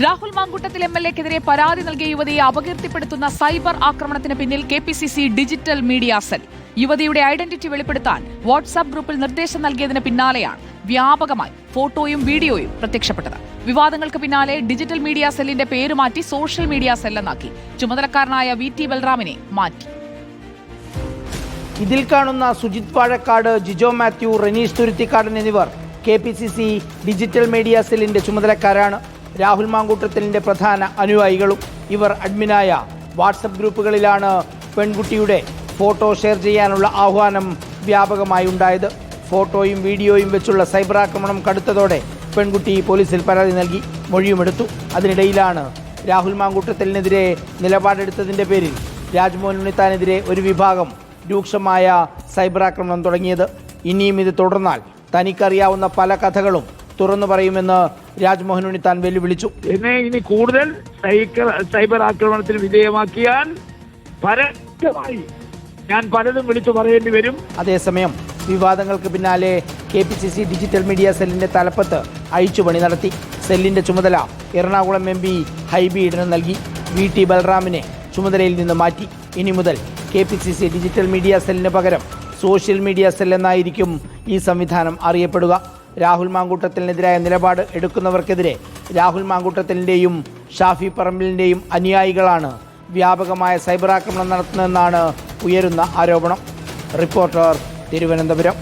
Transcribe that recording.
രാഹുൽ മാങ്കൂട്ടത്തിൽ എംഎൽഎക്കെതിരെ പരാതി നൽകിയ യുവതിയെ അപകീർത്തിപ്പെടുത്തുന്ന സൈബർ ആക്രമണത്തിന് പിന്നിൽ കെപിസിസി ഡിജിറ്റൽ മീഡിയ സെൽ. യുവതിയുടെ ഐഡന്റിറ്റി വെളിപ്പെടുത്താൻ വാട്സ്ആപ്പ് ഗ്രൂപ്പിൽ നിർദ്ദേശം നൽകിയതിന് പിന്നാലെയാണ് വ്യാപകമായി ഫോട്ടോയും വീഡിയോയും പ്രത്യക്ഷപ്പെട്ടത്. വിവാദങ്ങൾക്ക് പിന്നാലെ ഡിജിറ്റൽ മീഡിയ സെല്ലിന്റെ പേര് മാറ്റി സോഷ്യൽ മീഡിയ സെല്ലെന്നാക്കി. ചുമതലക്കാരനായ VT ബൽറാമിനെ മാറ്റി. ഇതിൽ കാണുന്ന സുജിത് വാഴക്കാട്, ജിജോ മാത്യു, റെനീഷ് തുരുത്തിക്കാടൻ എന്നിവർ കെപിസിസി ഡിജിറ്റൽ മീഡിയ സെല്ലിന്റെ ചുമതലക്കാരാണ്. രാഹുൽ മാങ്കൂട്ടത്തിലിന്റെ പ്രധാന അനുയായികളും. ഇവർ അഡ്മിനായ വാട്സപ്പ് ഗ്രൂപ്പുകളിലാണ് പെൺകുട്ടിയുടെ ഫോട്ടോ ഷെയർ ചെയ്യാനുള്ള ആഹ്വാനം വ്യാപകമായി ഉണ്ടായത്. ഫോട്ടോയും വീഡിയോയും വെച്ചുള്ള സൈബർ ആക്രമണം കടുത്തതോടെ പെൺകുട്ടി പോലീസിൽ പരാതി നൽകി മൊഴിയുമെടുത്തു. അതിനിടയിലാണ് രാഹുൽ മാങ്കൂട്ടത്തിനെതിരെ നിലപാടെടുത്തതിൻ്റെ പേരിൽ രാജ്മോഹൻ ഉണ്ണിത്താനെതിരെ ഒരു വിഭാഗം രൂക്ഷമായ സൈബർ ആക്രമണം തുടങ്ങിയത്. ഇനിയും ഇത് തുടർന്നാൽ തനിക്കറിയാവുന്ന പല കഥകളും തുറന്നു പറയുമെന്ന് രാജ്മോഹൻ ഉണ്ണിത്താൻ വെല്ലുവിളിച്ചു. എന്നെ ഇനി കൂടുതൽ സൈബർ ആക്രമണത്തിന് വിധേയമാക്കിയാൽ പരസ്യമായി ഞാൻ പലതും വിളിച്ചു പറയേണ്ടി വരും. അതേസമയം വിവാദങ്ങൾക്ക് പിന്നാലെ കെപിസിസി ഡിജിറ്റൽ മീഡിയ സെല്ലിന്റെ തലപ്പത്ത് അഴിച്ചുപണി നടത്തി. സെല്ലിന്റെ ചുമതല എറണാകുളം MP ഹൈബി ഈഡന് നൽകി. VT ബൽറാമിനെ ചുമതലയിൽ നിന്ന് മാറ്റി. ഇനി മുതൽ കെപിസിസി ഡിജിറ്റൽ മീഡിയ സെല്ലിന് പകരം സോഷ്യൽ മീഡിയ സെൽ എന്നായിരിക്കും ഈ സംവിധാനം അറിയപ്പെടുക. രാഹുൽ മാങ്കൂട്ടത്തിനെതിരായ നിലപാട് എടുക്കുന്നവർക്കെതിരെ രാഹുൽ മാങ്കൂട്ടത്തിലിൻ്റെയും ഷാഫി പറമ്പിലിൻ്റെയും അനുയായികളാണ് വ്യാപകമായ സൈബർ ആക്രമണം നടത്തുന്നതെന്നാണ് ഉയരുന്ന ആരോപണം. റിപ്പോർട്ടർ, തിരുവനന്തപുരം.